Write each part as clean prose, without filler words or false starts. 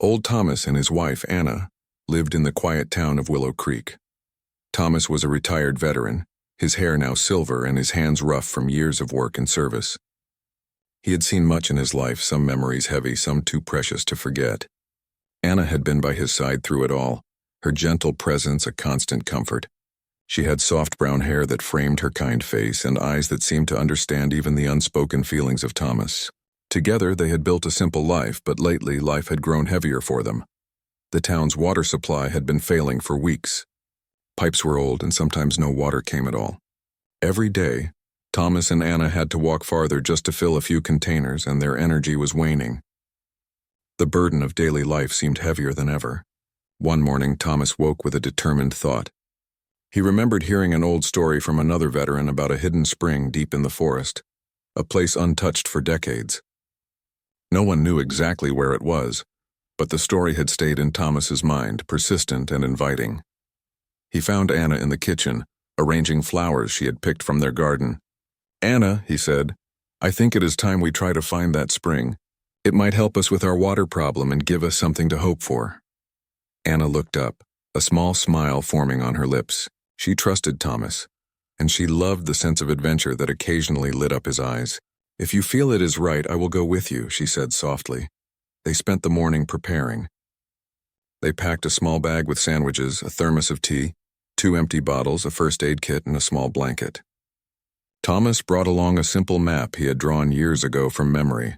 Old Thomas and his wife, Anna, lived in the quiet town of Willow Creek. Thomas was a retired veteran, his hair now silver and his hands rough from years of work and service. He had seen much in his life, some memories heavy, some too precious to forget. Anna had been by his side through it all, her gentle presence a constant comfort. She had soft brown hair that framed her kind face and eyes that seemed to understand even the unspoken feelings of Thomas. Together they had built a simple life, but lately life had grown heavier for them. The town's water supply had been failing for weeks. Pipes were old and sometimes no water came at all. Every day, Thomas and Anna had to walk farther just to fill a few containers, and their energy was waning. The burden of daily life seemed heavier than ever. One morning, Thomas woke with a determined thought. He remembered hearing an old story from another veteran about a hidden spring deep in the forest, a place untouched for decades. No one knew exactly where it was, but the story had stayed in Thomas's mind, persistent and inviting. He found Anna in the kitchen, arranging flowers she had picked from their garden. "Anna," he said, "I think it is time we try to find that spring. It might help us with our water problem and give us something to hope for." Anna looked up, a small smile forming on her lips. She trusted Thomas, and she loved the sense of adventure that occasionally lit up his eyes. "If you feel it is right, I will go with you," she said softly. They spent the morning preparing. They packed a small bag with sandwiches, a thermos of tea, 2 empty bottles, a first aid kit, and a small blanket. Thomas brought along a simple map he had drawn years ago from memory,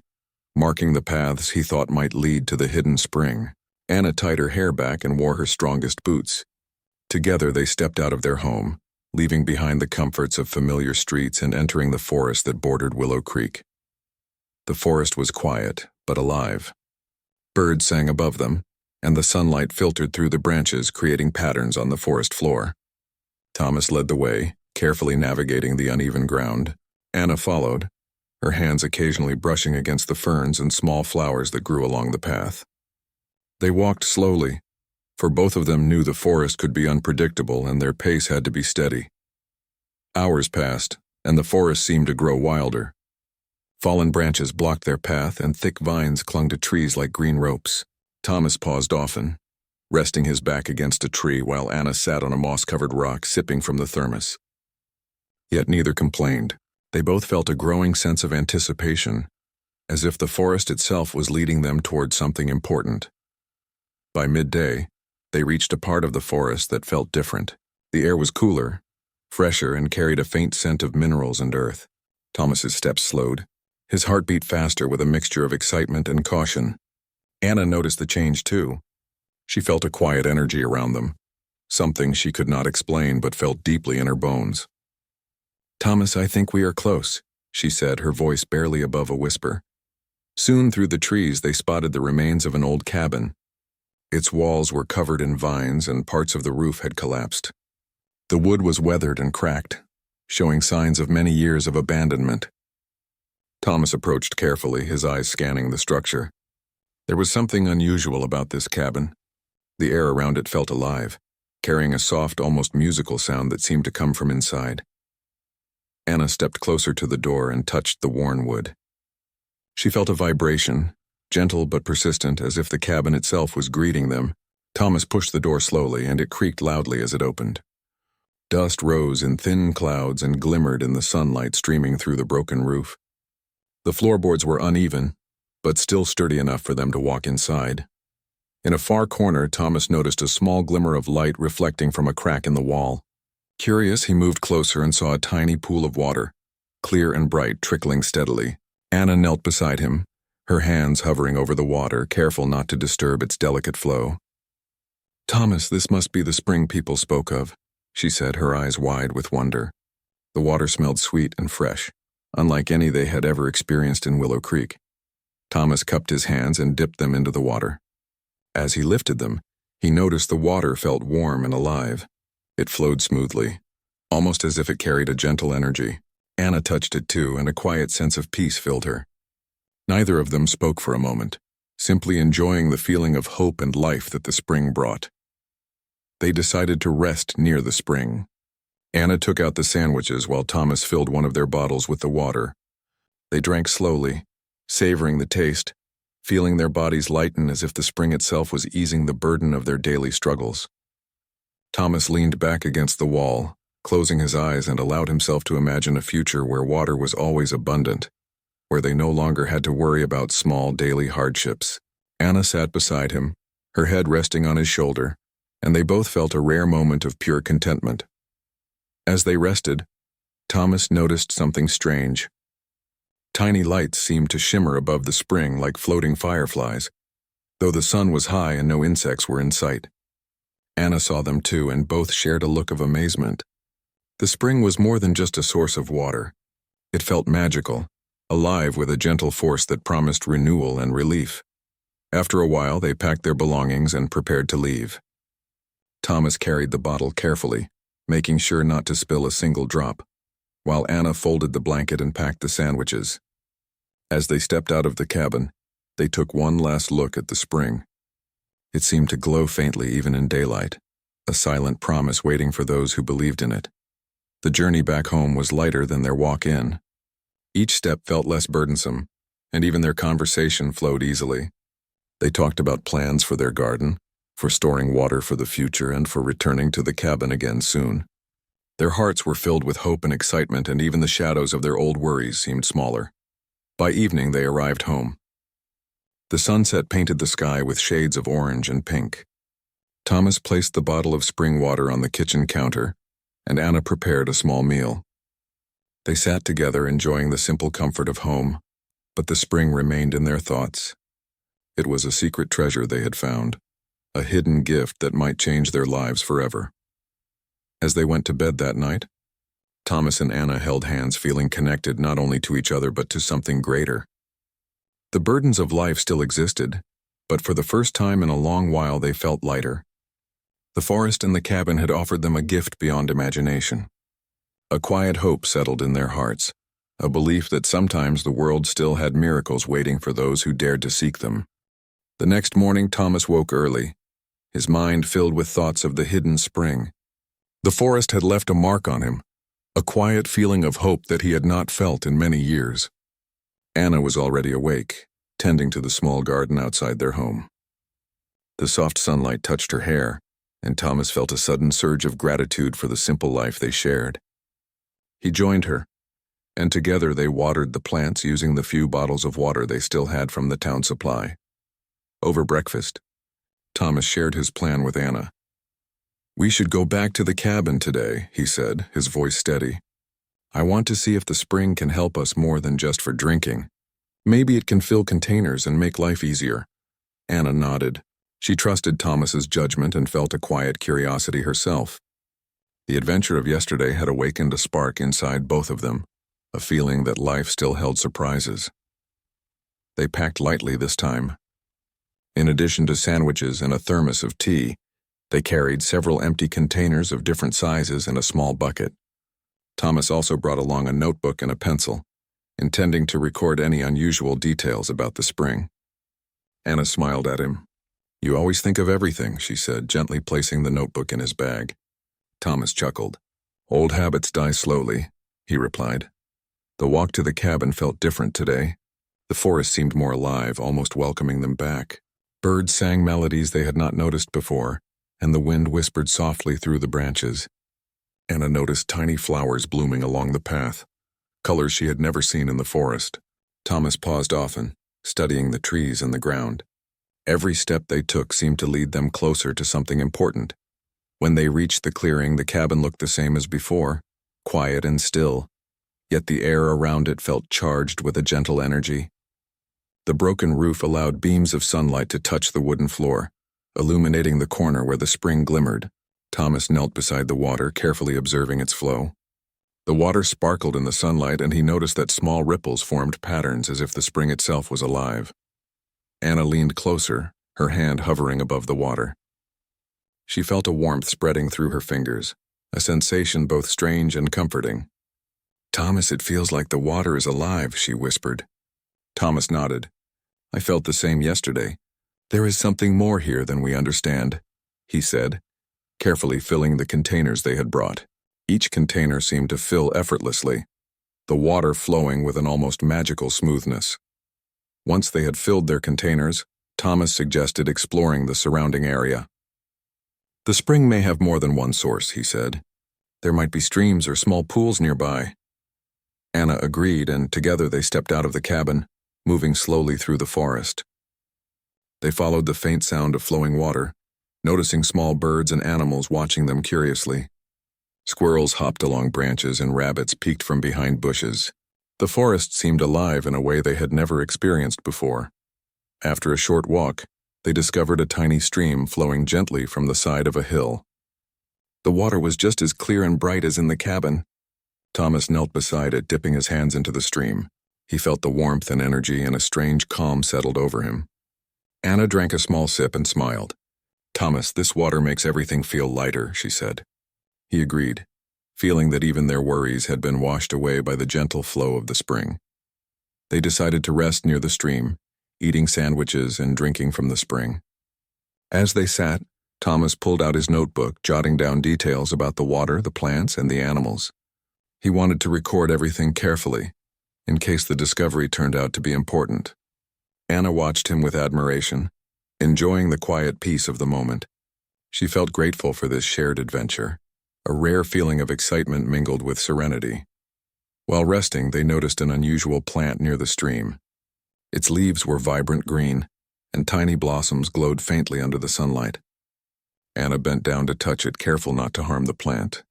marking the paths he thought might lead to the hidden spring. Anna tied her hair back and wore her strongest boots. Together they stepped out of their home, leaving behind the comforts of familiar streets and entering the forest that bordered Willow Creek. The forest was quiet, but alive. Birds sang above them, and the sunlight filtered through the branches, creating patterns on the forest floor. Thomas led the way, carefully navigating the uneven ground. Anna followed, her hands occasionally brushing against the ferns and small flowers that grew along the path. They walked slowly, for both of them knew the forest could be unpredictable and their pace had to be steady. Hours passed, and the forest seemed to grow wilder. Fallen branches blocked their path, and thick vines clung to trees like green ropes. Thomas paused often, resting his back against a tree while Anna sat on a moss-covered rock sipping from the thermos. Yet neither complained. They both felt a growing sense of anticipation, as if the forest itself was leading them toward something important. By midday, they reached a part of the forest that felt different. The air was cooler, fresher, and carried a faint scent of minerals and earth. Thomas's steps slowed. His heart beat faster with a mixture of excitement and caution. Anna noticed the change too. She felt a quiet energy around them, something she could not explain but felt deeply in her bones. "Thomas, I think we are close," she said, her voice barely above a whisper. Soon through the trees they spotted the remains of an old cabin. Its walls were covered in vines and parts of the roof had collapsed. The wood was weathered and cracked, showing signs of many years of abandonment. Thomas approached carefully, his eyes scanning the structure. There was something unusual about this cabin. The air around it felt alive, carrying a soft, almost musical sound that seemed to come from inside. Anna stepped closer to the door and touched the worn wood. She felt a vibration, gentle but persistent, as if the cabin itself was greeting them. Thomas pushed the door slowly, and it creaked loudly as it opened. Dust rose in thin clouds and glimmered in the sunlight streaming through the broken roof. The floorboards were uneven, but still sturdy enough for them to walk inside. In a far corner, Thomas noticed a small glimmer of light reflecting from a crack in the wall. Curious, he moved closer and saw a tiny pool of water, clear and bright, trickling steadily. Anna knelt beside him, her hands hovering over the water, careful not to disturb its delicate flow. "Thomas, this must be the spring people spoke of," she said, her eyes wide with wonder. The water smelled sweet and fresh, unlike any they had ever experienced in Willow Creek. Thomas cupped his hands and dipped them into the water. As he lifted them, he noticed the water felt warm and alive. It flowed smoothly, almost as if it carried a gentle energy. Anna touched it too, and a quiet sense of peace filled her. Neither of them spoke for a moment, simply enjoying the feeling of hope and life that the spring brought. They decided to rest near the spring. Anna took out the sandwiches while Thomas filled one of their bottles with the water. They drank slowly, savoring the taste, feeling their bodies lighten as if the spring itself was easing the burden of their daily struggles. Thomas leaned back against the wall, closing his eyes, and allowed himself to imagine a future where water was always abundant, where they no longer had to worry about small daily hardships. Anna sat beside him, her head resting on his shoulder, and they both felt a rare moment of pure contentment. As they rested, Thomas noticed something strange. Tiny lights seemed to shimmer above the spring like floating fireflies, though the sun was high and no insects were in sight. Anna saw them too, and both shared a look of amazement. The spring was more than just a source of water. It felt magical, alive with a gentle force that promised renewal and relief. After a while, they packed their belongings and prepared to leave. Thomas carried the bottle carefully, making sure not to spill a single drop, while Anna folded the blanket and packed the sandwiches. As they stepped out of the cabin, they took one last look at the spring. It seemed to glow faintly even in daylight, a silent promise waiting for those who believed in it. The journey back home was lighter than their walk in. Each step felt less burdensome, and even their conversation flowed easily. They talked about plans for their garden, for storing water for the future, and for returning to the cabin again soon. Their hearts were filled with hope and excitement, and even the shadows of their old worries seemed smaller. By evening, they arrived home. The sunset painted the sky with shades of orange and pink. Thomas placed the bottle of spring water on the kitchen counter, and Anna prepared a small meal. They sat together enjoying the simple comfort of home, but the spring remained in their thoughts. It was a secret treasure they had found, a hidden gift that might change their lives forever. As they went to bed that night, Thomas and Anna held hands, feeling connected not only to each other but to something greater. The burdens of life still existed, but for the first time in a long while they felt lighter. The forest and the cabin had offered them a gift beyond imagination. A quiet hope settled in their hearts, a belief that sometimes the world still had miracles waiting for those who dared to seek them. The next morning, Thomas woke early, his mind filled with thoughts of the hidden spring. The forest had left a mark on him, a quiet feeling of hope that he had not felt in many years. Anna was already awake, tending to the small garden outside their home. The soft sunlight touched her hair, and Thomas felt a sudden surge of gratitude for the simple life they shared. He joined her, and together they watered the plants using the few bottles of water they still had from the town supply. Over breakfast, Thomas shared his plan with Anna. "We should go back to the cabin today," he said, his voice steady. "I want to see if the spring can help us more than just for drinking. Maybe it can fill containers and make life easier." Anna nodded. She trusted Thomas's judgment and felt a quiet curiosity herself. The adventure of yesterday had awakened a spark inside both of them, a feeling that life still held surprises. They packed lightly this time. In addition to sandwiches and a thermos of tea, they carried several empty containers of different sizes and a small bucket. Thomas also brought along a notebook and a pencil, intending to record any unusual details about the spring. Anna smiled at him. "You always think of everything," she said, gently placing the notebook in his bag. Thomas chuckled. "Old habits die slowly," he replied. The walk to the cabin felt different today. The forest seemed more alive, almost welcoming them back. Birds sang melodies they had not noticed before, and the wind whispered softly through the branches. Anna noticed tiny flowers blooming along the path, colors she had never seen in the forest. Thomas paused often, studying the trees and the ground. Every step they took seemed to lead them closer to something important. When they reached the clearing, the cabin looked the same as before, quiet and still, yet the air around it felt charged with a gentle energy. The broken roof allowed beams of sunlight to touch the wooden floor, illuminating the corner where the spring glimmered. Thomas knelt beside the water, carefully observing its flow. The water sparkled in the sunlight, and he noticed that small ripples formed patterns as if the spring itself was alive. Anna leaned closer, her hand hovering above the water. She felt a warmth spreading through her fingers, a sensation both strange and comforting. "Thomas, it feels like the water is alive," she whispered. Thomas nodded. "I felt the same yesterday. There is something more here than we understand," he said, carefully filling the containers they had brought. Each container seemed to fill effortlessly, the water flowing with an almost magical smoothness. Once they had filled their containers, Thomas suggested exploring the surrounding area. The spring may have more than one source, he said. There might be streams or small pools nearby. Anna agreed, and together they stepped out of the cabin, moving slowly through the forest. They followed the faint sound of flowing water, noticing small birds and animals watching them curiously. Squirrels hopped along branches and rabbits peeked from behind bushes. The forest seemed alive in a way they had never experienced before. After a short walk, they discovered a tiny stream flowing gently from the side of a hill. The water was just as clear and bright as in the cabin. Thomas knelt beside it, dipping his hands into the stream. He felt the warmth and energy, and a strange calm settled over him. Anna drank a small sip and smiled. "Thomas, this water makes everything feel lighter," she said. He agreed, feeling that even their worries had been washed away by the gentle flow of the spring. They decided to rest near the stream, eating sandwiches and drinking from the spring. As they sat, Thomas pulled out his notebook, jotting down details about the water, the plants, and the animals. He wanted to record everything carefully, in case the discovery turned out to be important. Anna watched him with admiration, enjoying the quiet peace of the moment. She felt grateful for this shared adventure, a rare feeling of excitement mingled with serenity. While resting, they noticed an unusual plant near the stream. Its leaves were vibrant green, and tiny blossoms glowed faintly under the sunlight. Anna bent down to touch it, careful not to harm the plant.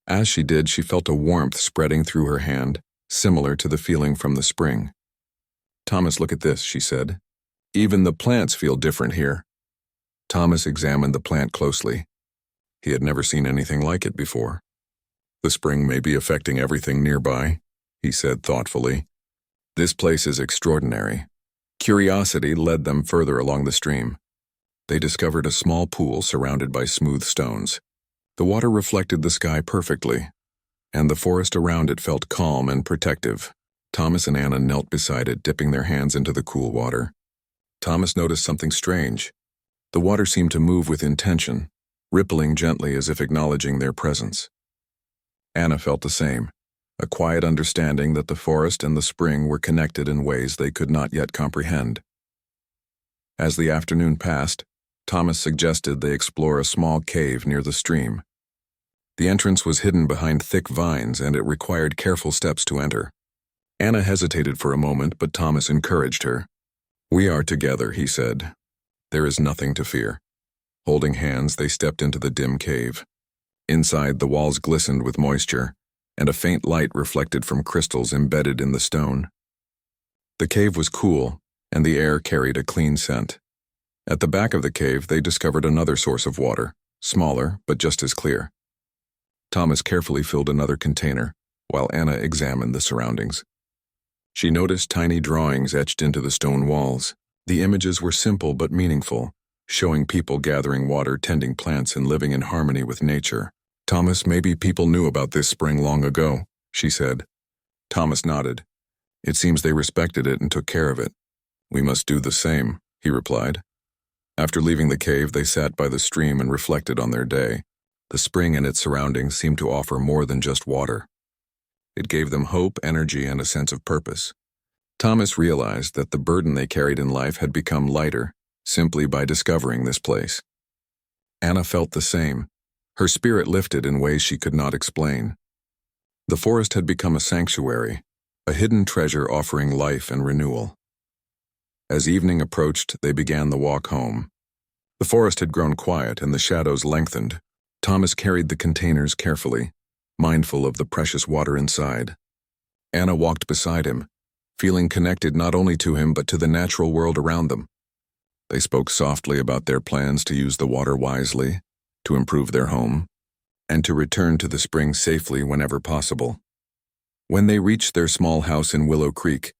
As she did, she felt a warmth spreading through her hand, similar to the feeling from the spring. "Thomas, look at this," she said. "Even the plants feel different here." Thomas examined the plant closely. He had never seen anything like it before. "The spring may be affecting everything nearby," he said thoughtfully. "This place is extraordinary." Curiosity led them further along the stream. They discovered a small pool surrounded by smooth stones. The water reflected the sky perfectly, and the forest around it felt calm and protective. Thomas and Anna knelt beside it, dipping their hands into the cool water. Thomas noticed something strange. The water seemed to move with intention, rippling gently as if acknowledging their presence. Anna felt the same, a quiet understanding that the forest and the spring were connected in ways they could not yet comprehend. As the afternoon passed, Thomas suggested they explore a small cave near the stream. The entrance was hidden behind thick vines, and it required careful steps to enter. Anna hesitated for a moment, but Thomas encouraged her. "We are together," he said. "There is nothing to fear." Holding hands, they stepped into the dim cave. Inside, the walls glistened with moisture, and a faint light reflected from crystals embedded in the stone. The cave was cool, and the air carried a clean scent. At the back of the cave, they discovered another source of water, smaller but just as clear. Thomas carefully filled another container, while Anna examined the surroundings. She noticed tiny drawings etched into the stone walls. The images were simple but meaningful, showing people gathering water, tending plants, and living in harmony with nature. "Thomas, maybe people knew about this spring long ago," she said. Thomas nodded. "It seems they respected it and took care of it." "We must do the same," he replied. After leaving the cave, they sat by the stream and reflected on their day. The spring and its surroundings seemed to offer more than just water. It gave them hope, energy, and a sense of purpose. Thomas realized that the burden they carried in life had become lighter simply by discovering this place. Anna felt the same. Her spirit lifted in ways she could not explain. The forest had become a sanctuary, a hidden treasure offering life and renewal. As evening approached, they began the walk home. The forest had grown quiet and the shadows lengthened. Thomas carried the containers carefully, mindful of the precious water inside. Anna walked beside him, feeling connected not only to him but to the natural world around them. They spoke softly about their plans to use the water wisely, to improve their home, and to return to the spring safely whenever possible. When they reached their small house in Willow Creek,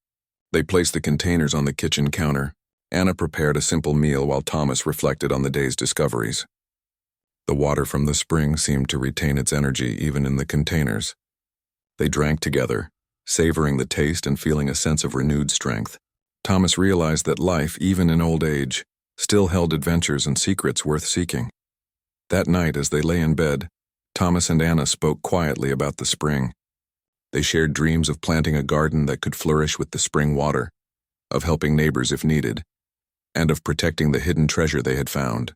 they placed the containers on the kitchen counter. Anna prepared a simple meal while Thomas reflected on the day's discoveries. The water from the spring seemed to retain its energy even in the containers. They drank together, savoring the taste and feeling a sense of renewed strength. Thomas realized that life, even in old age, still held adventures and secrets worth seeking. That night, as they lay in bed, Thomas and Anna spoke quietly about the spring. They shared dreams of planting a garden that could flourish with the spring water, of helping neighbors if needed, and of protecting the hidden treasure they had found.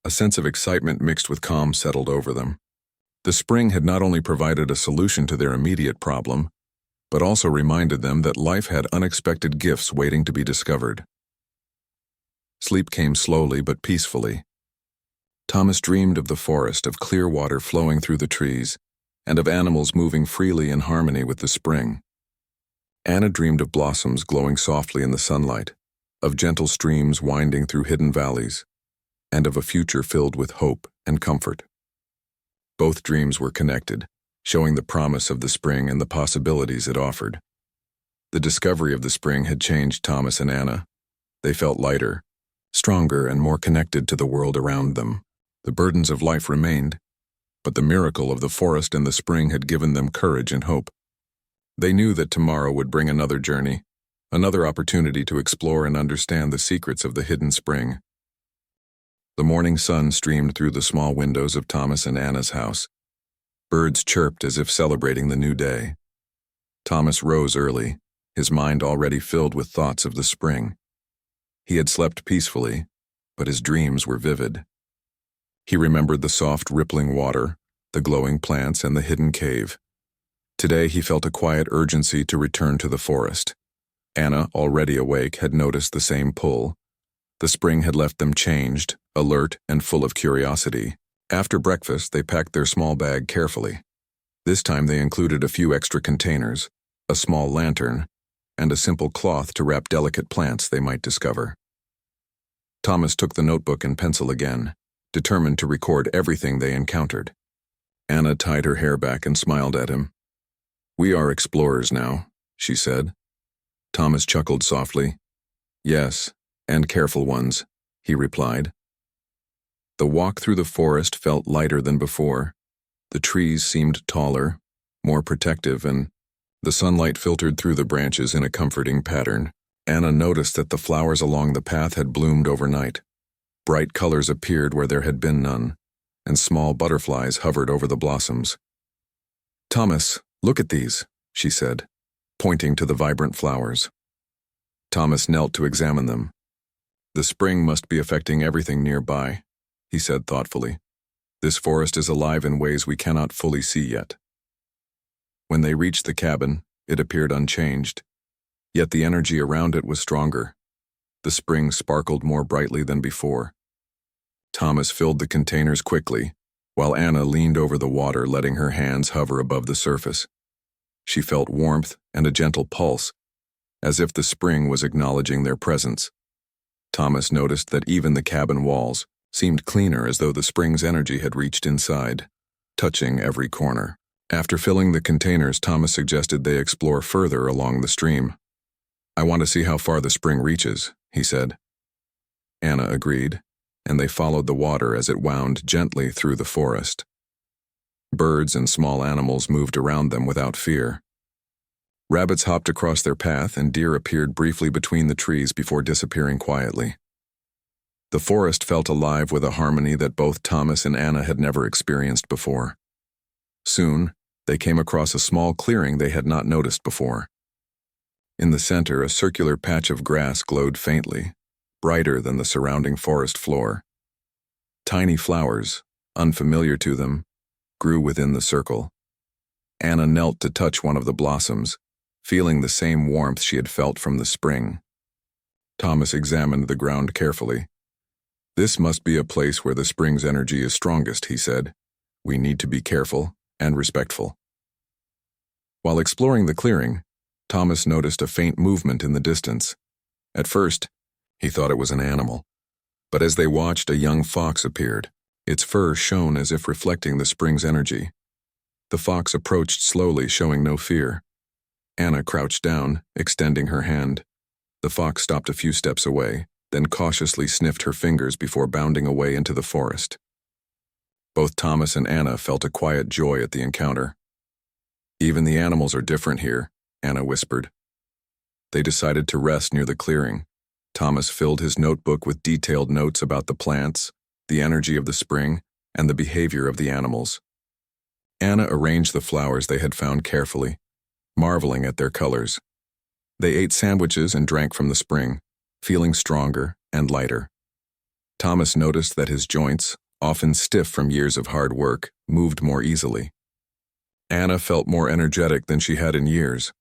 A sense of excitement mixed with calm settled over them. The spring had not only provided a solution to their immediate problem, but also reminded them that life had unexpected gifts waiting to be discovered. Sleep came slowly but peacefully. Thomas dreamed of the forest, of clear water flowing through the trees, and of animals moving freely in harmony with the spring. Anna dreamed of blossoms glowing softly in the sunlight, of gentle streams winding through hidden valleys, and of a future filled with hope and comfort. Both dreams were connected, showing the promise of the spring and the possibilities it offered. The discovery of the spring had changed Thomas and Anna. They felt lighter, stronger, and more connected to the world around them. The burdens of life remained, but the miracle of the forest and the spring had given them courage and hope. They knew that tomorrow would bring another journey, another opportunity to explore and understand the secrets of the hidden spring. The morning sun streamed through the small windows of Thomas and Anna's house. Birds chirped as if celebrating the new day. Thomas rose early, his mind already filled with thoughts of the spring. He had slept peacefully, but his dreams were vivid. He remembered the soft rippling water, the glowing plants, and the hidden cave. Today he felt a quiet urgency to return to the forest. Anna, already awake, had noticed the same pull. The spring had left them changed, alert, and full of curiosity. After breakfast, they packed their small bag carefully. This time they included a few extra containers, a small lantern, and a simple cloth to wrap delicate plants they might discover. Thomas took the notebook and pencil again, determined to record everything they encountered. Anna tied her hair back and smiled at him. "We are explorers now," she said. Thomas chuckled softly. "Yes, and careful ones," he replied. The walk through the forest felt lighter than before. The trees seemed taller, more protective, and the sunlight filtered through the branches in a comforting pattern. Anna noticed that the flowers along the path had bloomed overnight. Bright colors appeared where there had been none, and small butterflies hovered over the blossoms. "Thomas, look at these," she said, pointing to the vibrant flowers. Thomas knelt to examine them. "The spring must be affecting everything nearby," he said thoughtfully. "This forest is alive in ways we cannot fully see yet." When they reached the cabin, it appeared unchanged, yet the energy around it was stronger. The spring sparkled more brightly than before. Thomas filled the containers quickly, while Anna leaned over the water, letting her hands hover above the surface. She felt warmth and a gentle pulse, as if the spring was acknowledging their presence. Thomas noticed that even the cabin walls seemed cleaner, as though the spring's energy had reached inside, touching every corner. After filling the containers, Thomas suggested they explore further along the stream. "I want to see how far the spring reaches," he said. Anna agreed, and they followed the water as it wound gently through the forest. Birds and small animals moved around them without fear. Rabbits hopped across their path, and deer appeared briefly between the trees before disappearing quietly. The forest felt alive with a harmony that both Thomas and Anna had never experienced before. Soon, they came across a small clearing they had not noticed before. In the center, a circular patch of grass glowed faintly, brighter than the surrounding forest floor. Tiny flowers, unfamiliar to them, grew within the circle. Anna knelt to touch one of the blossoms, feeling the same warmth she had felt from the spring. Thomas examined the ground carefully. "This must be a place where the spring's energy is strongest," he said. "We need to be careful and respectful." While exploring the clearing, Thomas noticed a faint movement in the distance. At first, he thought it was an animal, but as they watched, a young fox appeared. Its fur shone as if reflecting the spring's energy. The fox approached slowly, showing no fear. Anna crouched down, extending her hand. The fox stopped a few steps away, then cautiously sniffed her fingers before bounding away into the forest. Both Thomas and Anna felt a quiet joy at the encounter. "Even the animals are different here," Anna whispered. They decided to rest near the clearing. Thomas filled his notebook with detailed notes about the plants, the energy of the spring, and the behavior of the animals. Anna arranged the flowers they had found carefully, marveling at their colors. They ate sandwiches and drank from the spring, feeling stronger and lighter. Thomas noticed that his joints, often stiff from years of hard work, moved more easily. Anna felt more energetic than she had in years.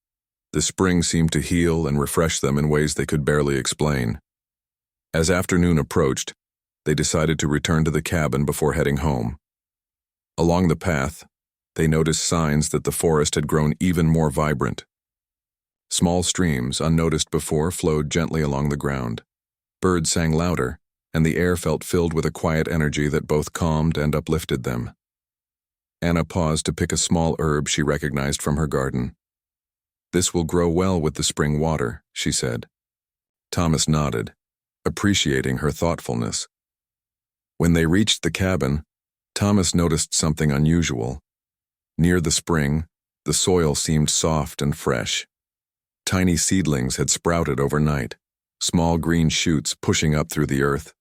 The spring seemed to heal and refresh them in ways they could barely explain. As afternoon approached, they decided to return to the cabin before heading home. Along the path, they noticed signs that the forest had grown even more vibrant. Small streams, unnoticed before, flowed gently along the ground. Birds sang louder, and the air felt filled with a quiet energy that both calmed and uplifted them. Anna paused to pick a small herb she recognized from her garden. "This will grow well with the spring water," she said. Thomas nodded, appreciating her thoughtfulness. When they reached the cabin, Thomas noticed something unusual. Near the spring, the soil seemed soft and fresh. Tiny seedlings had sprouted overnight, small green shoots pushing up through the earth.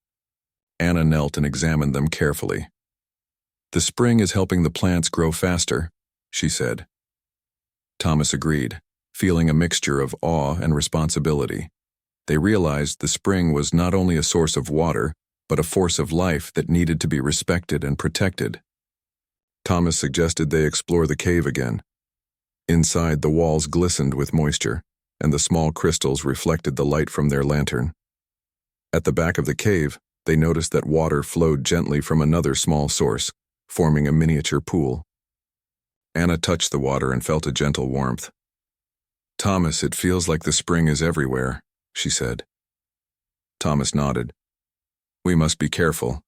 Anna knelt and examined them carefully. "The spring is helping the plants grow faster," she said. Thomas agreed, feeling a mixture of awe and responsibility. They realized the spring was not only a source of water, but a force of life that needed to be respected and protected. Thomas suggested they explore the cave again. Inside, the walls glistened with moisture, and the small crystals reflected the light from their lantern. At the back of the cave, they noticed that water flowed gently from another small source, forming a miniature pool. Anna touched the water and felt a gentle warmth. "Thomas, it feels like the spring is everywhere," she said. Thomas nodded. "We must be careful.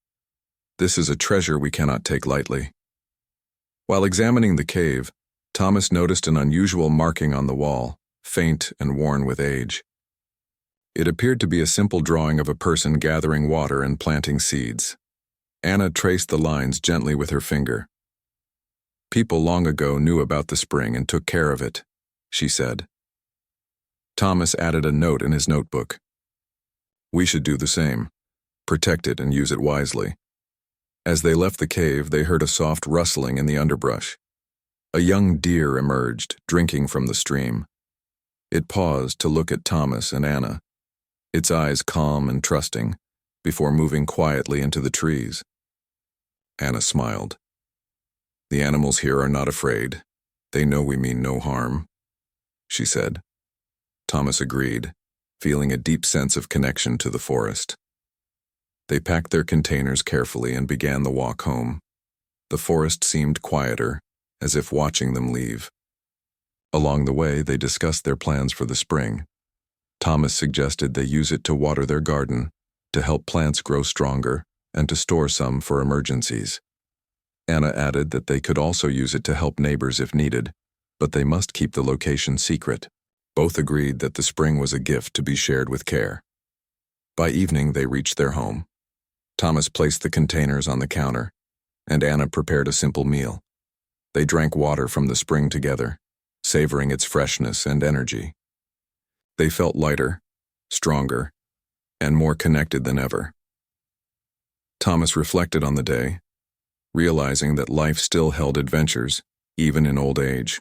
This is a treasure we cannot take lightly." While examining the cave, Thomas noticed an unusual marking on the wall, faint and worn with age. It appeared to be a simple drawing of a person gathering water and planting seeds. Anna traced the lines gently with her finger. "People long ago knew about the spring and took care of it," she said. Thomas added a note in his notebook. "We should do the same, protect it and use it wisely." As they left the cave, they heard a soft rustling in the underbrush. A young deer emerged, drinking from the stream. It paused to look at Thomas and Anna, its eyes calm and trusting, before moving quietly into the trees. Anna smiled. "The animals here are not afraid. They know we mean no harm," she said. Thomas agreed, feeling a deep sense of connection to the forest. They packed their containers carefully and began the walk home. The forest seemed quieter, as if watching them leave. Along the way, they discussed their plans for the spring. Thomas suggested they use it to water their garden, to help plants grow stronger, and to store some for emergencies. Anna added that they could also use it to help neighbors if needed, but they must keep the location secret. Both agreed that the spring was a gift to be shared with care. By evening, they reached their home. Thomas placed the containers on the counter, and Anna prepared a simple meal. They drank water from the spring together, savoring its freshness and energy. They felt lighter, stronger, and more connected than ever. Thomas reflected on the day, realizing that life still held adventures, even in old age.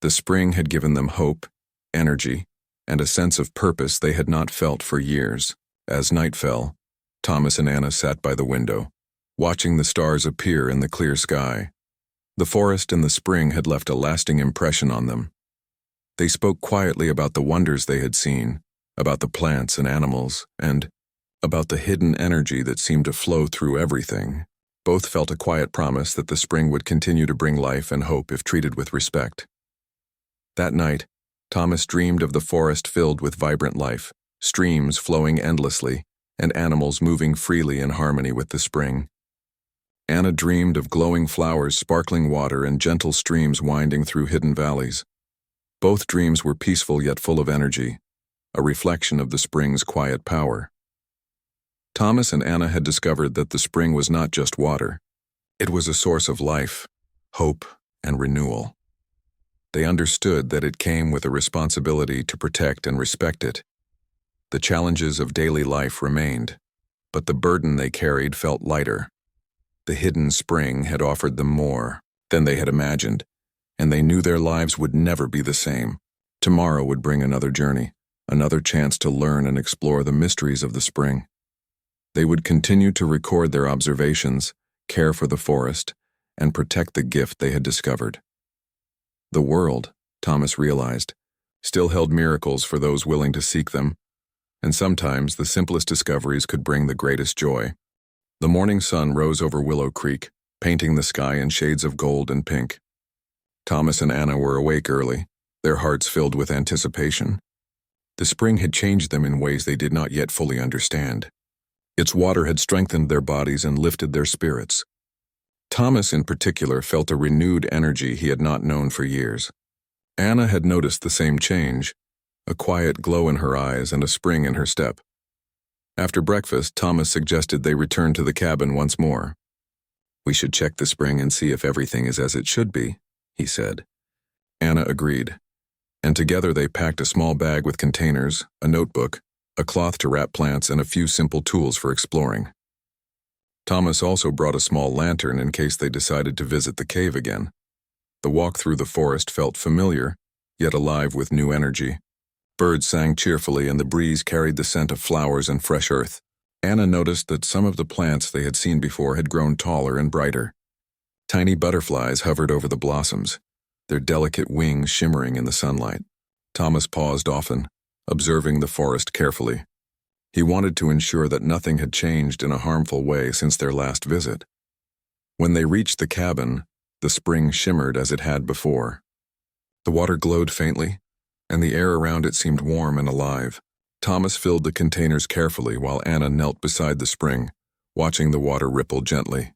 The spring had given them hope, energy, and a sense of purpose they had not felt for years. As night fell, Thomas and Anna sat by the window, watching the stars appear in the clear sky. The forest and the spring had left a lasting impression on them. They spoke quietly about the wonders they had seen, about the plants and animals, and about the hidden energy that seemed to flow through everything. Both felt a quiet promise that the spring would continue to bring life and hope if treated with respect. That night, Thomas dreamed of the forest filled with vibrant life, streams flowing endlessly, and animals moving freely in harmony with the spring. Anna dreamed of glowing flowers, sparkling water, and gentle streams winding through hidden valleys. Both dreams were peaceful yet full of energy, a reflection of the spring's quiet power. Thomas and Anna had discovered that the spring was not just water. It was a source of life, hope, and renewal. They understood that it came with a responsibility to protect and respect it. The challenges of daily life remained, but the burden they carried felt lighter. The hidden spring had offered them more than they had imagined, and they knew their lives would never be the same. Tomorrow would bring another journey, another chance to learn and explore the mysteries of the spring. They would continue to record their observations, care for the forest, and protect the gift they had discovered. The world, Thomas realized, still held miracles for those willing to seek them, and sometimes the simplest discoveries could bring the greatest joy. The morning sun rose over Willow Creek, painting the sky in shades of gold and pink. Thomas and Anna were awake early, their hearts filled with anticipation. The spring had changed them in ways they did not yet fully understand. Its water had strengthened their bodies and lifted their spirits. Thomas, in particular, felt a renewed energy he had not known for years. Anna had noticed the same change, a quiet glow in her eyes and a spring in her step. After breakfast, Thomas suggested they return to the cabin once more. "We should check the spring and see if everything is as it should be," he said. Anna agreed, and together they packed a small bag with containers, a notebook, a cloth to wrap plants, and a few simple tools for exploring. Thomas also brought a small lantern in case they decided to visit the cave again. The walk through the forest felt familiar, yet alive with new energy. Birds sang cheerfully and the breeze carried the scent of flowers and fresh earth. Anna noticed that some of the plants they had seen before had grown taller and brighter. Tiny butterflies hovered over the blossoms, their delicate wings shimmering in the sunlight. Thomas paused often, observing the forest carefully. He wanted to ensure that nothing had changed in a harmful way since their last visit. When they reached the cabin, the spring shimmered as it had before. The water glowed faintly, and the air around it seemed warm and alive. Thomas filled the containers carefully while Anna knelt beside the spring, watching the water ripple gently.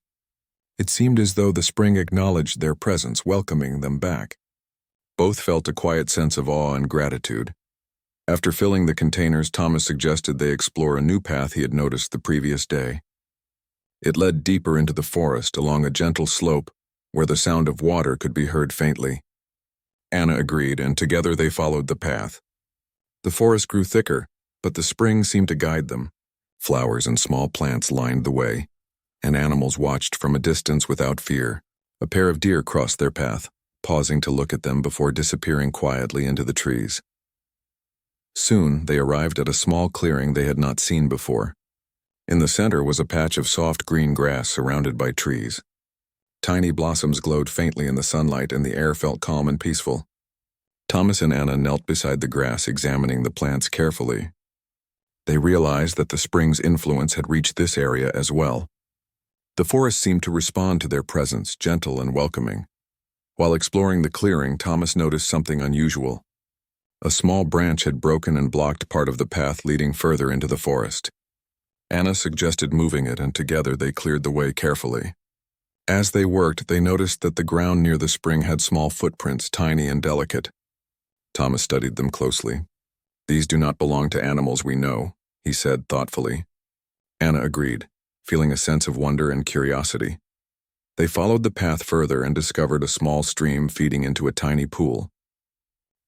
It seemed as though the spring acknowledged their presence, welcoming them back. Both felt a quiet sense of awe and gratitude. After filling the containers, Thomas suggested they explore a new path he had noticed the previous day. It led deeper into the forest along a gentle slope where the sound of water could be heard faintly. Anna agreed, and together they followed the path. The forest grew thicker, but the spring seemed to guide them. Flowers and small plants lined the way, and animals watched from a distance without fear. A pair of deer crossed their path, pausing to look at them before disappearing quietly into the trees. Soon they arrived at a small clearing they had not seen before. In the center was a patch of soft green grass surrounded by trees. Tiny blossoms glowed faintly in the sunlight and the air felt calm and peaceful. Thomas and Anna knelt beside the grass, examining the plants carefully. They realized that the spring's influence had reached this area as well. The forest seemed to respond to their presence, gentle and welcoming. While exploring the clearing, Thomas noticed something unusual. A small branch had broken and blocked part of the path leading further into the forest. Anna suggested moving it, and together they cleared the way carefully. As they worked, they noticed that the ground near the spring had small footprints, tiny and delicate. Thomas studied them closely. "These do not belong to animals we know," he said thoughtfully. Anna agreed, feeling a sense of wonder and curiosity. They followed the path further and discovered a small stream feeding into a tiny pool.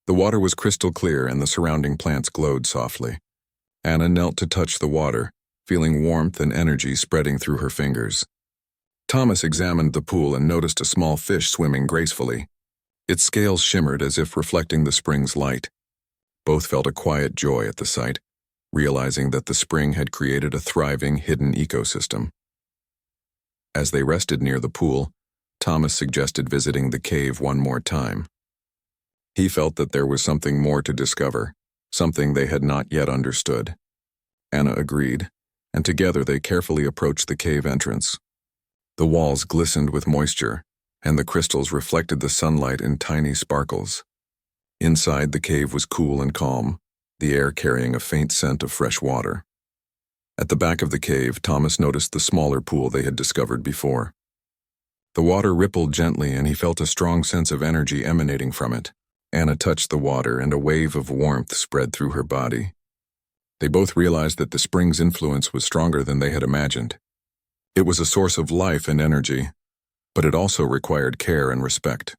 The water was crystal clear and the surrounding plants glowed softly. Anna knelt to touch the water, feeling warmth and energy spreading through her fingers. Thomas examined the pool and noticed a small fish swimming gracefully. Its scales shimmered as if reflecting the spring's light. Both felt a quiet joy at the sight, realizing that the spring had created a thriving, hidden ecosystem. As they rested near the pool, Thomas suggested visiting the cave one more time. He felt that there was something more to discover, something they had not yet understood. Anna agreed, and together they carefully approached the cave entrance. The walls glistened with moisture, and the crystals reflected the sunlight in tiny sparkles. Inside, the cave was cool and calm, the air carrying a faint scent of fresh water. At the back of the cave, Thomas noticed the smaller pool they had discovered before. The water rippled gently, and he felt a strong sense of energy emanating from it. Anna touched the water, and a wave of warmth spread through her body. They both realized that the spring's influence was stronger than they had imagined. It was a source of life and energy, but it also required care and respect.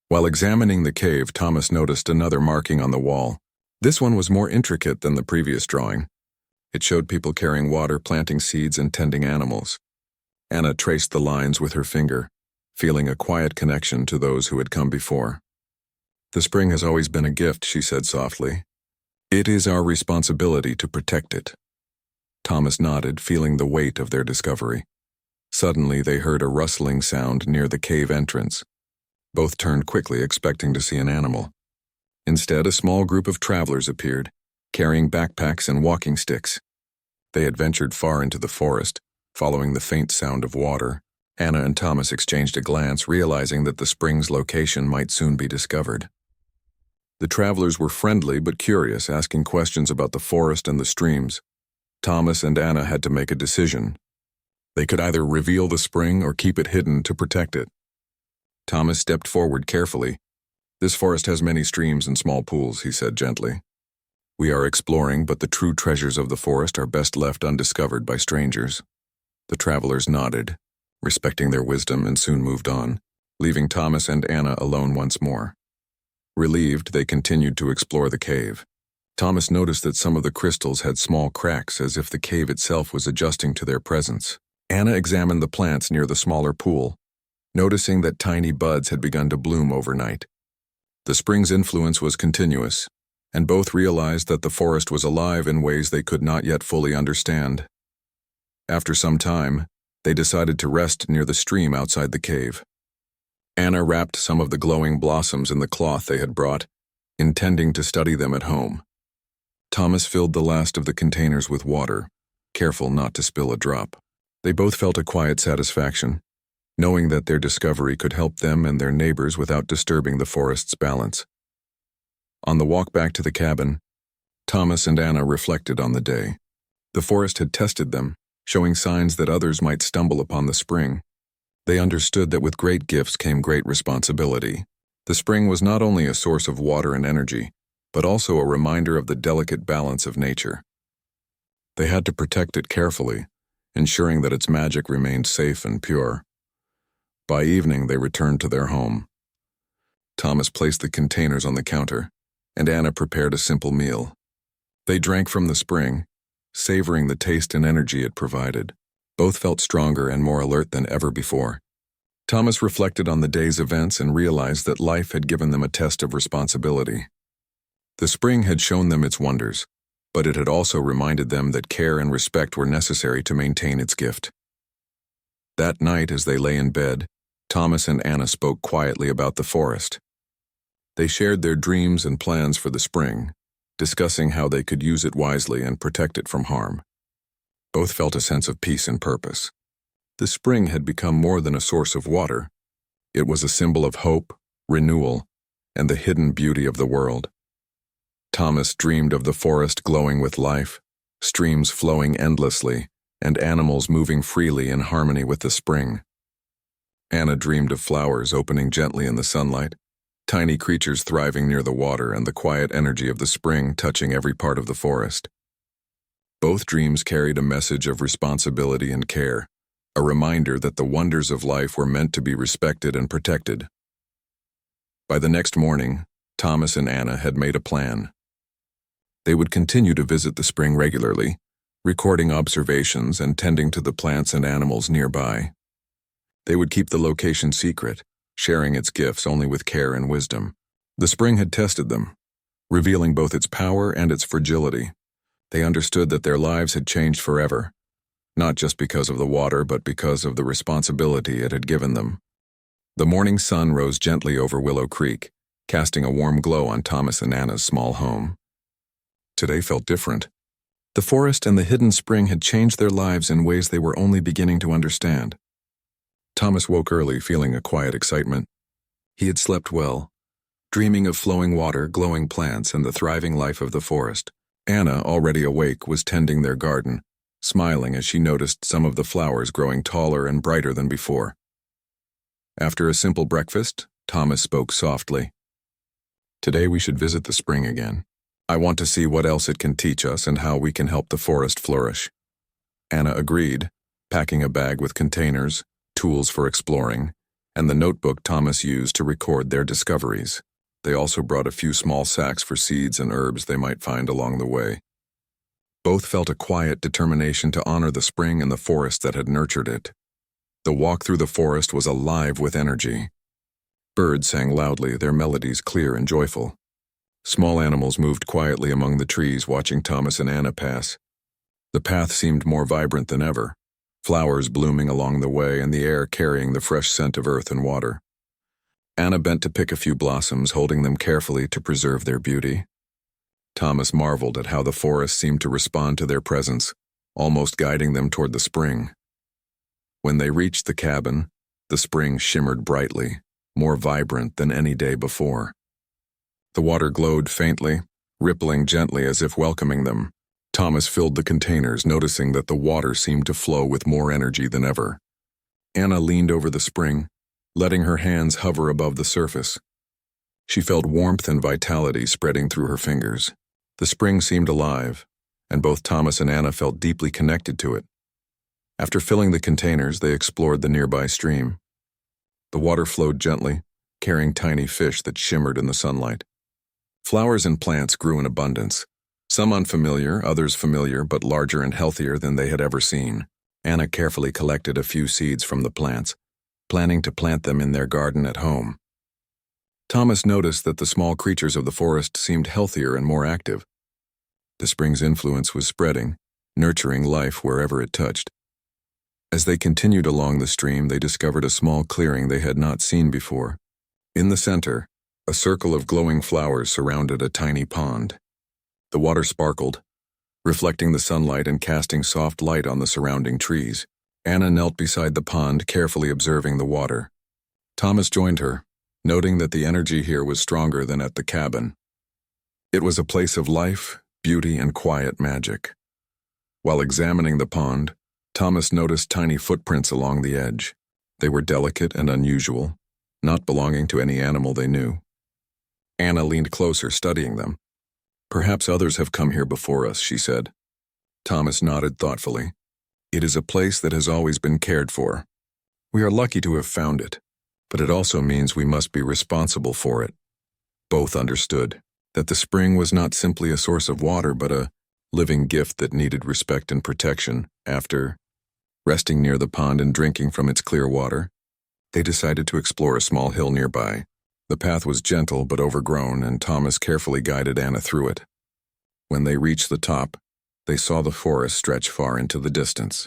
While examining the cave, Thomas noticed another marking on the wall. This one was more intricate than the previous drawing. It showed people carrying water, planting seeds, and tending animals. Anna traced the lines with her finger, feeling a quiet connection to those who had come before. "The spring has always been a gift," she said softly. "It is our responsibility to protect it." Thomas nodded, feeling the weight of their discovery. Suddenly, they heard a rustling sound near the cave entrance. Both turned quickly, expecting to see an animal. Instead, a small group of travelers appeared, carrying backpacks and walking sticks. They had ventured far into the forest, following the faint sound of water. Anna and Thomas exchanged a glance, realizing that the spring's location might soon be discovered. The travelers were friendly but curious, asking questions about the forest and the streams. Thomas and Anna had to make a decision. They could either reveal the spring or keep it hidden to protect it. Thomas stepped forward carefully. "This forest has many streams and small pools," he said gently. "We are exploring, but the true treasures of the forest are best left undiscovered by strangers." The travelers nodded, respecting their wisdom, and soon moved on, leaving Thomas and Anna alone once more. Relieved, they continued to explore the cave. Thomas noticed that some of the crystals had small cracks, as if the cave itself was adjusting to their presence. Anna examined the plants near the smaller pool, noticing that tiny buds had begun to bloom overnight. The spring's influence was continuous, and both realized that the forest was alive in ways they could not yet fully understand. After some time, they decided to rest near the stream outside the cave. Anna wrapped some of the glowing blossoms in the cloth they had brought, intending to study them at home. Thomas filled the last of the containers with water, careful not to spill a drop. They both felt a quiet satisfaction, knowing that their discovery could help them and their neighbors without disturbing the forest's balance. On the walk back to the cabin, Thomas and Anna reflected on the day. The forest had tested them, showing signs that others might stumble upon the spring. They understood that with great gifts came great responsibility. The spring was not only a source of water and energy, but also a reminder of the delicate balance of nature. They had to protect it carefully, ensuring that its magic remained safe and pure. By evening, they returned to their home. Thomas placed the containers on the counter, and Anna prepared a simple meal. They drank from the spring, savoring the taste and energy it provided. Both felt stronger and more alert than ever before. Thomas reflected on the day's events and realized that life had given them a test of responsibility. The spring had shown them its wonders, but it had also reminded them that care and respect were necessary to maintain its gift. That night, as they lay in bed, Thomas and Anna spoke quietly about the forest. They shared their dreams and plans for the spring, discussing how they could use it wisely and protect it from harm. Both felt a sense of peace and purpose. The spring had become more than a source of water. It was a symbol of hope, renewal, and the hidden beauty of the world. Thomas dreamed of the forest glowing with life, streams flowing endlessly, and animals moving freely in harmony with the spring. Anna dreamed of flowers opening gently in the sunlight, tiny creatures thriving near the water, and the quiet energy of the spring touching every part of the forest. Both dreams carried a message of responsibility and care, a reminder that the wonders of life were meant to be respected and protected. By the next morning, Thomas and Anna had made a plan. They would continue to visit the spring regularly, recording observations and tending to the plants and animals nearby. They would keep the location secret, sharing its gifts only with care and wisdom. The spring had tested them, revealing both its power and its fragility. They understood that their lives had changed forever, not just because of the water, but because of the responsibility it had given them. The morning sun rose gently over Willow Creek, casting a warm glow on Thomas and Anna's small home. Today felt different. The forest and the hidden spring had changed their lives in ways they were only beginning to understand. Thomas woke early, feeling a quiet excitement. He had slept well, dreaming of flowing water, glowing plants, and the thriving life of the forest. Anna, already awake, was tending their garden, smiling as she noticed some of the flowers growing taller and brighter than before. After a simple breakfast, Thomas spoke softly. "Today we should visit the spring again. I want to see what else it can teach us and how we can help the forest flourish." Anna agreed, packing a bag with containers, tools for exploring, and the notebook Thomas used to record their discoveries. They also brought a few small sacks for seeds and herbs they might find along the way. Both felt a quiet determination to honor the spring and the forest that had nurtured it. The walk through the forest was alive with energy. Birds sang loudly, their melodies clear and joyful. Small animals moved quietly among the trees, watching Thomas and Anna pass. The path seemed more vibrant than ever, flowers blooming along the way and the air carrying the fresh scent of earth and water. Anna bent to pick a few blossoms, holding them carefully to preserve their beauty. Thomas marveled at how the forest seemed to respond to their presence, almost guiding them toward the spring. When they reached the cabin, the spring shimmered brightly, more vibrant than any day before. The water glowed faintly, rippling gently as if welcoming them. Thomas filled the containers, noticing that the water seemed to flow with more energy than ever. Anna leaned over the spring, letting her hands hover above the surface. She felt warmth and vitality spreading through her fingers. The spring seemed alive, and both Thomas and Anna felt deeply connected to it. After filling the containers, they explored the nearby stream. The water flowed gently, carrying tiny fish that shimmered in the sunlight. Flowers and plants grew in abundance, some unfamiliar, others familiar, but larger and healthier than they had ever seen. Anna carefully collected a few seeds from the plants, planning to plant them in their garden at home. Thomas noticed that the small creatures of the forest seemed healthier and more active. The spring's influence was spreading, nurturing life wherever it touched. As they continued along the stream, they discovered a small clearing they had not seen before. In the center, a circle of glowing flowers surrounded a tiny pond. The water sparkled, reflecting the sunlight and casting soft light on the surrounding trees. Anna knelt beside the pond, carefully observing the water. Thomas joined her, noting that the energy here was stronger than at the cabin. It was a place of life, beauty, and quiet magic. While examining the pond, Thomas noticed tiny footprints along the edge. They were delicate and unusual, not belonging to any animal they knew. Anna leaned closer, studying them. "Perhaps others have come here before us," she said. Thomas nodded thoughtfully. "It is a place that has always been cared for. We are lucky to have found it, but it also means we must be responsible for it." Both understood that the spring was not simply a source of water, but a living gift that needed respect and protection. After resting near the pond and drinking from its clear water, they decided to explore a small hill nearby. The path was gentle but overgrown, and Thomas carefully guided Anna through it. When they reached the top, they saw the forest stretch far into the distance.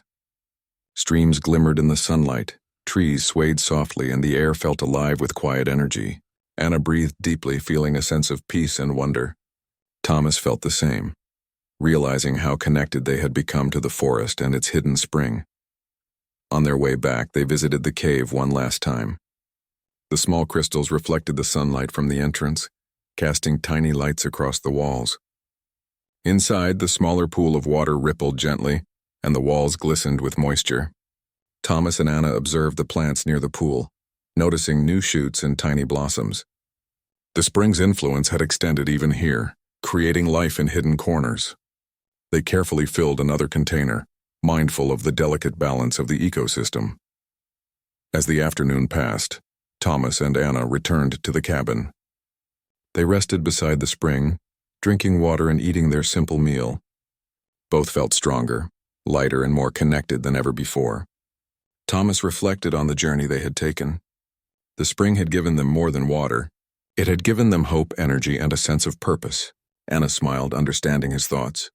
Streams glimmered in the sunlight, trees swayed softly, and the air felt alive with quiet energy. Anna breathed deeply, feeling a sense of peace and wonder. Thomas felt the same, realizing how connected they had become to the forest and its hidden spring. On their way back, they visited the cave one last time. The small crystals reflected the sunlight from the entrance, casting tiny lights across the walls. Inside, the smaller pool of water rippled gently, and the walls glistened with moisture. Thomas and Anna observed the plants near the pool, noticing new shoots and tiny blossoms. The spring's influence had extended even here, creating life in hidden corners. They carefully filled another container, mindful of the delicate balance of the ecosystem. As the afternoon passed, Thomas and Anna returned to the cabin. They rested beside the spring, drinking water and eating their simple meal. Both felt stronger, lighter, and more connected than ever before. Thomas reflected on the journey they had taken. The spring had given them more than water. It had given them hope, energy, and a sense of purpose. Anna smiled, understanding his thoughts.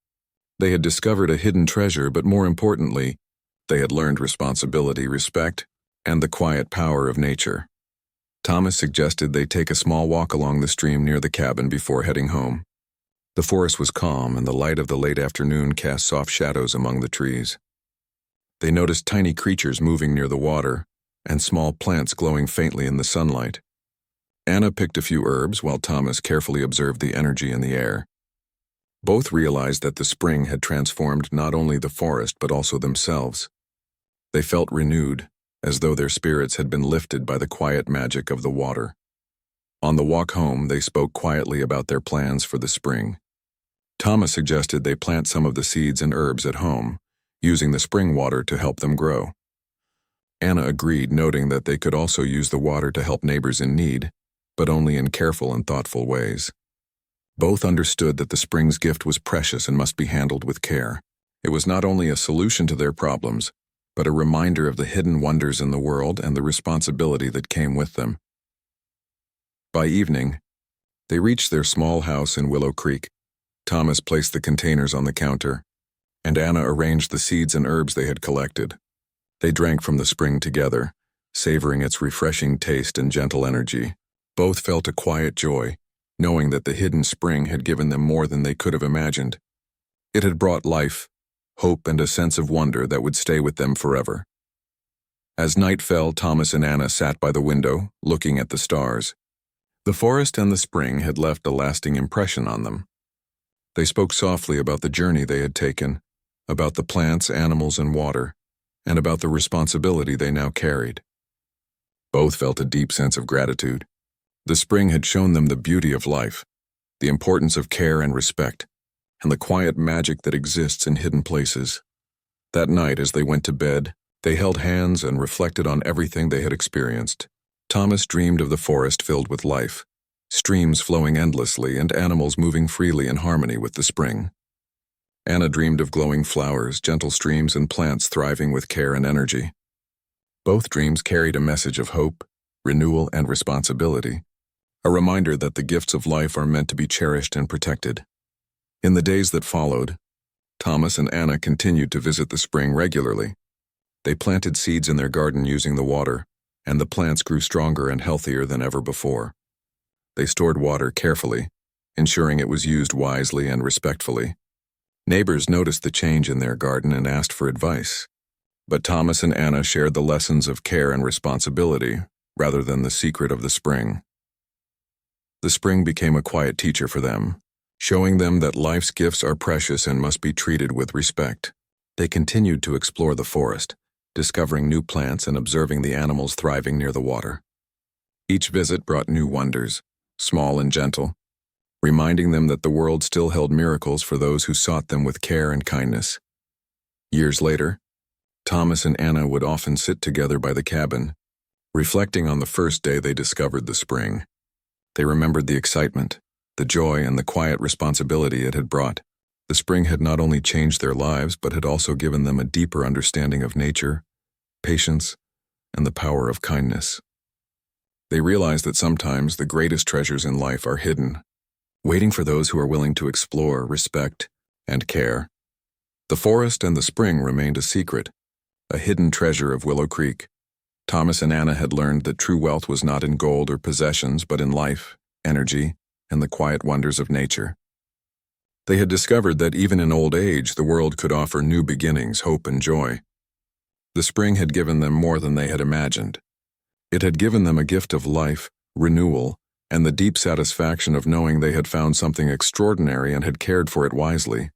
They had discovered a hidden treasure, but more importantly, they had learned responsibility, respect, and the quiet power of nature. Thomas suggested they take a small walk along the stream near the cabin before heading home. The forest was calm, and the light of the late afternoon cast soft shadows among the trees. They noticed tiny creatures moving near the water, and small plants glowing faintly in the sunlight. Anna picked a few herbs, while Thomas carefully observed the energy in the air. Both realized that the spring had transformed not only the forest but also themselves. They felt renewed, as though their spirits had been lifted by the quiet magic of the water. On the walk home, they spoke quietly about their plans for the spring. Thomas suggested they plant some of the seeds and herbs at home, using the spring water to help them grow. Anna agreed, noting that they could also use the water to help neighbors in need, but only in careful and thoughtful ways. Both understood that the spring's gift was precious and must be handled with care. It was not only a solution to their problems, but a reminder of the hidden wonders in the world and the responsibility that came with them. By evening, they reached their small house in Willow Creek. Thomas placed the containers on the counter, and Anna arranged the seeds and herbs they had collected. They drank from the spring together, savoring its refreshing taste and gentle energy. Both felt a quiet joy, knowing that the hidden spring had given them more than they could have imagined. It had brought life, hope, and a sense of wonder that would stay with them forever. As night fell, Thomas and Anna sat by the window, looking at the stars. The forest and the spring had left a lasting impression on them. They spoke softly about the journey they had taken, about the plants, animals, and water, and about the responsibility they now carried. Both felt a deep sense of gratitude. The spring had shown them the beauty of life, the importance of care and respect, and the quiet magic that exists in hidden places. That night, as they went to bed, they held hands and reflected on everything they had experienced. Thomas dreamed of the forest filled with life, streams flowing endlessly and animals moving freely in harmony with the spring. Anna dreamed of glowing flowers, gentle streams, and plants thriving with care and energy. Both dreams carried a message of hope, renewal, and responsibility, a reminder that the gifts of life are meant to be cherished and protected. In the days that followed, Thomas and Anna continued to visit the spring regularly. They planted seeds in their garden using the water, and the plants grew stronger and healthier than ever before. They stored water carefully, ensuring it was used wisely and respectfully. Neighbors noticed the change in their garden and asked for advice. But Thomas and Anna shared the lessons of care and responsibility rather than the secret of the spring. The spring became a quiet teacher for them, showing them that life's gifts are precious and must be treated with respect. They continued to explore the forest, discovering new plants and observing the animals thriving near the water. Each visit brought new wonders, small and gentle, reminding them that the world still held miracles for those who sought them with care and kindness. Years later, Thomas and Anna would often sit together by the cabin, reflecting on the first day they discovered the spring. They remembered the excitement, the joy, and the quiet responsibility it had brought. The spring had not only changed their lives, but had also given them a deeper understanding of nature, patience, and the power of kindness. They realized that sometimes the greatest treasures in life are hidden, waiting for those who are willing to explore, respect, and care. The forest and the spring remained a secret, a hidden treasure of Willow Creek. Thomas and Anna had learned that true wealth was not in gold or possessions, but in life, energy, and the quiet wonders of nature. They had discovered that even in old age, the world could offer new beginnings, hope, and joy. The spring had given them more than they had imagined. It had given them a gift of life, renewal, and the deep satisfaction of knowing they had found something extraordinary and had cared for it wisely.